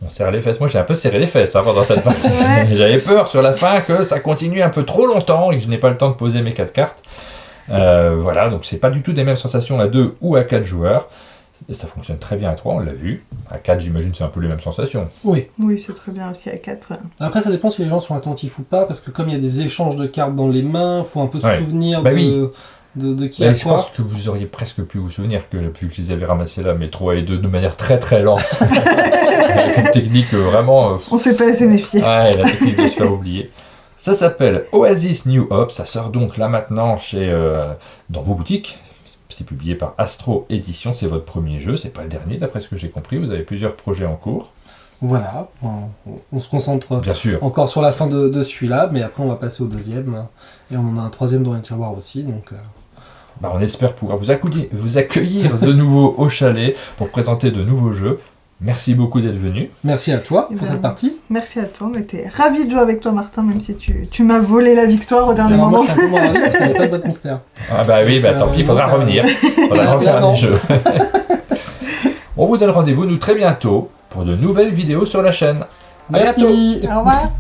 On serre les fesses. Moi, j'ai un peu serré les fesses pendant cette partie. Ouais. J'avais peur sur la fin que ça continue un peu trop longtemps et que je n'ai pas le temps de poser mes 4 cartes. Voilà, donc c'est pas du tout des mêmes sensations à 2 ou à 4 joueurs. Et ça fonctionne très bien à 3, on l'a vu. À 4, j'imagine, c'est un peu les mêmes sensations. Oui. Oui, c'est très bien aussi à 4. Après, ça dépend si les gens sont attentifs ou pas, parce que comme il y a des échanges de cartes dans les mains, il faut un peu se Ouais. souvenir Bah oui. de qui a Je quoi. pense que vous auriez presque pu vous souvenir que vu que je les avais ramassés là, mes 3 et 2 de manière très très lente. Avec une technique vraiment... On s'est pas assez méfié. Ouais, la technique de se faire oublier. Ça s'appelle Oasis New Hope, ça sort donc là maintenant dans vos boutiques. C'est publié par Astro Édition, c'est votre premier jeu, c'est pas le dernier d'après ce que j'ai compris, vous avez plusieurs projets en cours. Voilà, on se concentre Bien sûr. encore sur la fin de celui-là, mais après on va passer au deuxième, et on en a un troisième dans les tiroirs aussi, donc... On espère pouvoir vous accueillir de nouveau au chalet pour présenter de nouveaux jeux. Merci beaucoup d'être venu. Merci à toi Eh pour ben, cette partie. Merci à toi, on était ravis de jouer avec toi Martin, même si tu m'as volé la victoire au dernier Alors, moi moment. je suis un peu moins ravi parce qu'on n'a pas de boîte mystère. Ah bah oui, tant pis, il faudra revenir. Il faudra refaire non. des jeux. On vous donne rendez-vous, nous, très bientôt pour de nouvelles vidéos sur la chaîne. À bientôt. Merci. Au revoir.